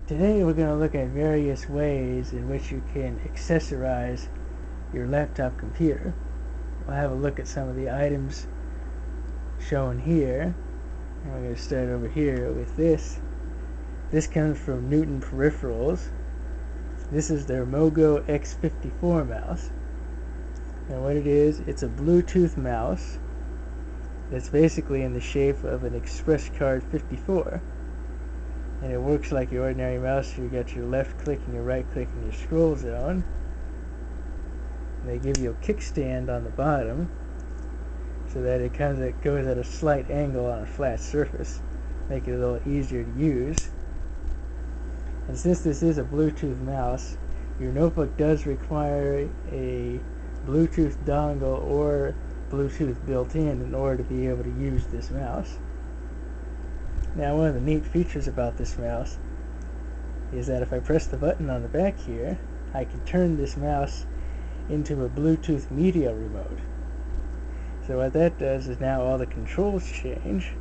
Today we're going to look at various ways in which you can accessorize your laptop computer. We'll have a look at some of the items shown here. And we're going to start over here with this. This comes from Newton Peripherals. This is their Mogo X54 mouse. And what it is, it's a Bluetooth mouse that's basically in the shape of an Express Card 54. And it works like your ordinary mouse. You got your left click and your right click and your scroll zone. And they give you a kickstand on the bottom so that it goes at a slight angle on a flat surface, make it a little easier to use. And since this is a Bluetooth mouse, your notebook does require a Bluetooth dongle or Bluetooth built in order to be able to use this mouse. Now, one of the neat features about this mouse is that if I press the button on the back here, I can turn this mouse into a Bluetooth media remote. So what that does is now all the controls change.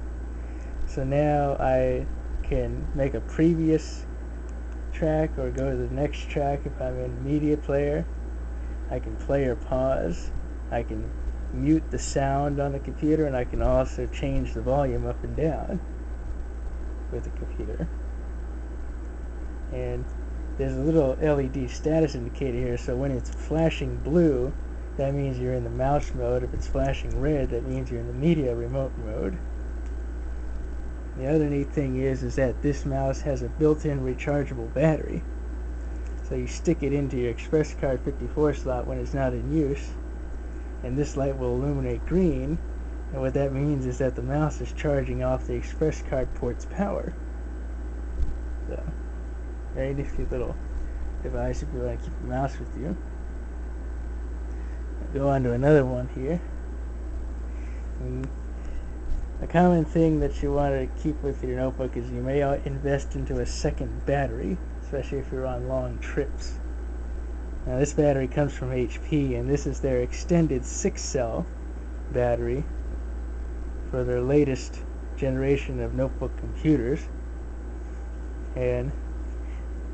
So now I can make a previous track or go to the next track if I'm in media player. I can play or pause. I can mute the sound on the computer, and I can also change the volume up and down with the computer. And there's a little LED status indicator here, so when it's flashing blue, that means you're in the mouse mode. If it's flashing red, that means you're in the media remote mode. The other neat thing is that this mouse has a built-in rechargeable battery. So you stick it into your Express Card 54 slot when it's not in use, and this light will illuminate green. And what that means is that the mouse is charging off the Express Card port's power. So, very nifty little device if you want to keep the mouse with you. I'll go on to another one here. A common thing that you want to keep with your notebook is you may invest into a second battery, especially if you're on long trips. Now, this battery comes from HP, and this is their extended 6-cell battery for their latest generation of notebook computers. And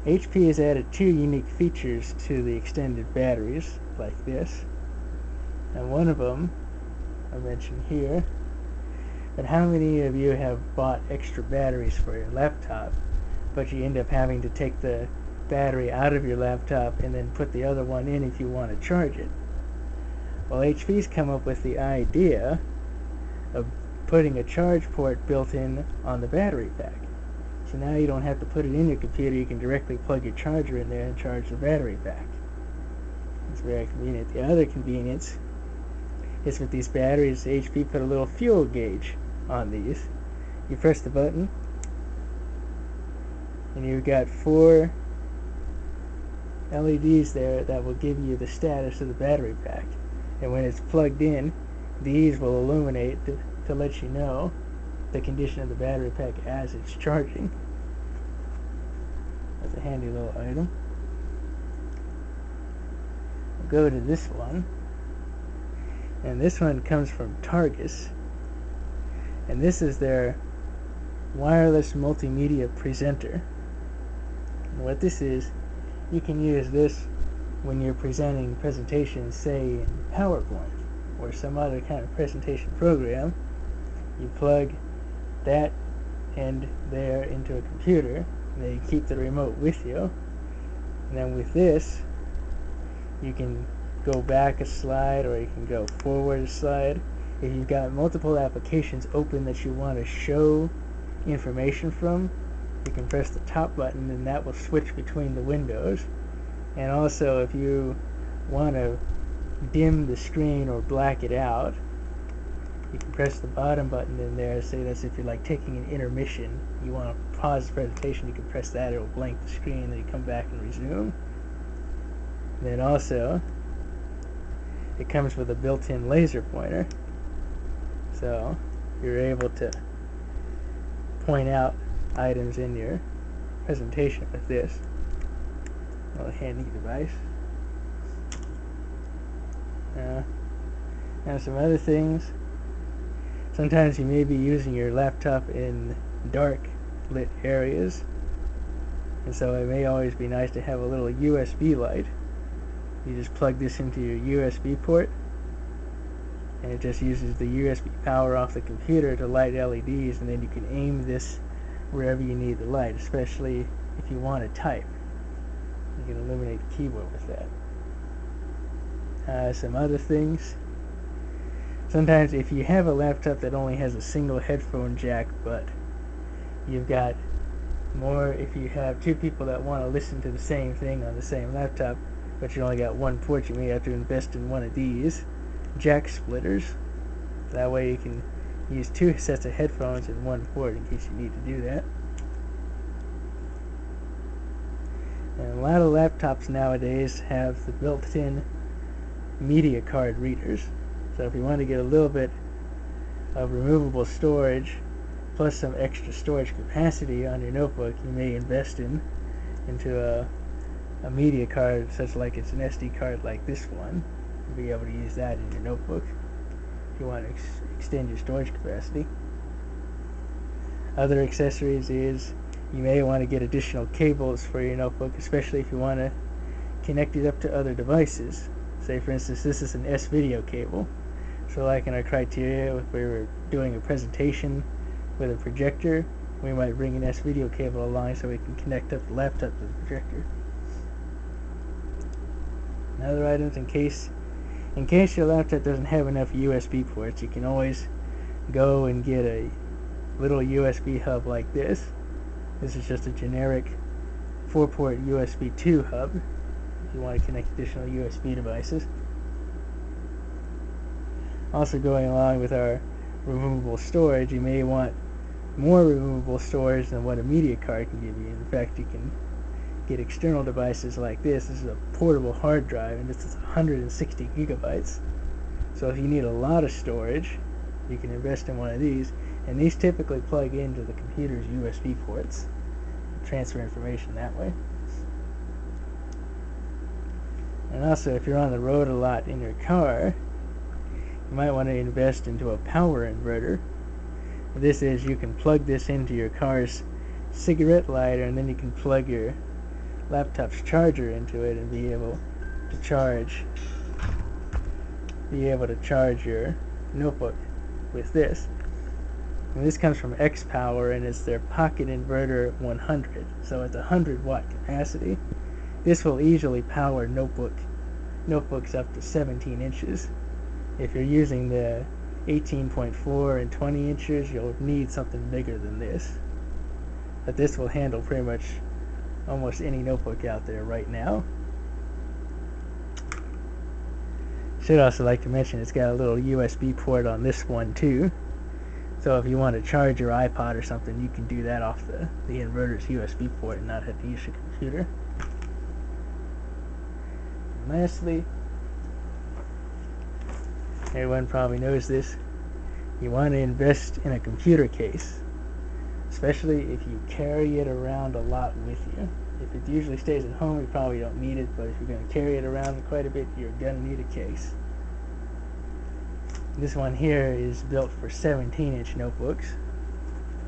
HP has added two unique features to the extended batteries like this, and one of them I mentioned here. But how many of you have bought extra batteries for your laptop, but you end up having to take the battery out of your laptop and then put the other one in if you want to charge it? Well, HP's come up with the idea of putting a charge port built in on the battery pack. So now you don't have to put it in your computer, you can directly plug your charger in there and charge the battery pack. It's very convenient. The other convenience is with these batteries, HP put a little fuel gauge on these. You press the button and you've got 4 LEDs there that will give you the status of the battery pack. And when it's plugged in, these will illuminate to let you know the condition of the battery pack as it's charging. That's a handy little item. We'll go to this one. And this one comes from Targus. And this is their wireless multimedia presenter. And what this is, you can use this when you're presenting presentations, say in PowerPoint or some other kind of presentation program. You plug that end there into a computer, and then you keep the remote with you. And then with this, you can go back a slide or you can go forward a slide. If you've got multiple applications open that you want to show information from, you can press the top button and that will switch between the windows. And also, if you want to dim the screen or black it out, you can press the bottom button in there. Say that's if you're like taking an intermission, you want to pause the presentation, you can press that, it'll blank the screen, then you come back and resume. And then also, it comes with a built-in laser pointer, so you're able to point out items in your presentation with this. A handy device. Now some other things. Sometimes you may be using your laptop in dark lit areas. And so it may always be nice to have a little USB light. You just plug this into your USB port, and it just uses the USB power off the computer to light LEDs, and then you can aim this wherever you need the light, especially if you want to type. You can illuminate the keyboard with that. Some other things. Sometimes if you have a laptop that only has a single headphone jack, but you've got more, if you have two people that want to listen to the same thing on the same laptop, but you only got one port, you may have to invest in one of these jack splitters. That way you can use two sets of headphones in one port in case you need to do that. And a lot of laptops nowadays have the built-in media card readers. So if you want to get a little bit of removable storage plus some extra storage capacity on your notebook, you may invest into a media card, such like it's an SD card like this one. You'll be able to use that in your notebook if you want to extend your storage capacity. Other accessories is you may want to get additional cables for your notebook, especially if you want to connect it up to other devices. Say for instance this is an S-video cable. So like in our criteria, if we were doing a presentation with a projector, we might bring an S-video cable along so we can connect up the laptop to the projector. And other items, in case your laptop doesn't have enough USB ports, you can always go and get a little USB hub like this. This is just a generic 4-port USB 2 hub if you want to connect additional USB devices. Also, going along with our removable storage, you may want more removable storage than what a media card can give you. In fact, you can get external devices like this. This is a portable hard drive, and this is 160 gigabytes. So if you need a lot of storage, you can invest in one of these, and these typically plug into the computer's USB ports and transfer information that way. And also, if you're on the road a lot in your car, you might want to invest into a power inverter. What this is, you can plug this into your car's cigarette lighter, and then you can plug your laptop's charger into it and be able to charge your notebook with this. And this comes from X Power, and it's their Pocket Inverter 100. So it's 100 watt capacity. This will easily power notebooks up to 17 inches. If you're using the 18.4 and 20 inches, you'll need something bigger than this. But this will handle pretty much almost any notebook out there right now. Should also like to mention it's got a little USB port on this one too. So if you want to charge your iPod or something, you can do that off the inverter's USB port and not have to use your computer. And lastly, everyone probably knows this, you want to invest in a computer case, especially if you carry it around a lot with you. If it usually stays at home, you probably don't need it, but if you're going to carry it around quite a bit, you're going to need a case. This one here is built for 17-inch notebooks.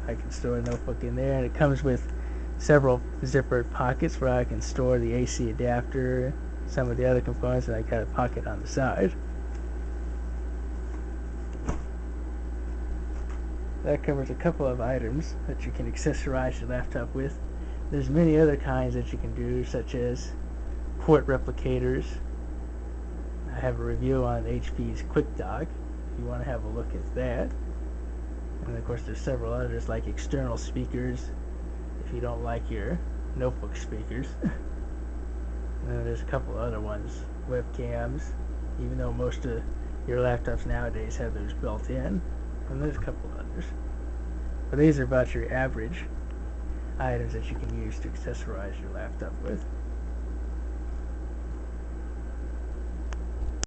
I can store a notebook in there, and it comes with several zippered pockets where I can store the AC adapter, some of the other components, and I got a pocket on the side. That covers a couple of items that you can accessorize your laptop with. There's many other kinds that you can do, such as port replicators. I have a review on HP's QuickDock if you want to have a look at that. And of course there's several others like external speakers if you don't like your notebook speakers. And then there's a couple other ones, webcams, even though most of your laptops nowadays have those built in. And there's a couple others. But these are about your average items that you can use to accessorize your laptop with.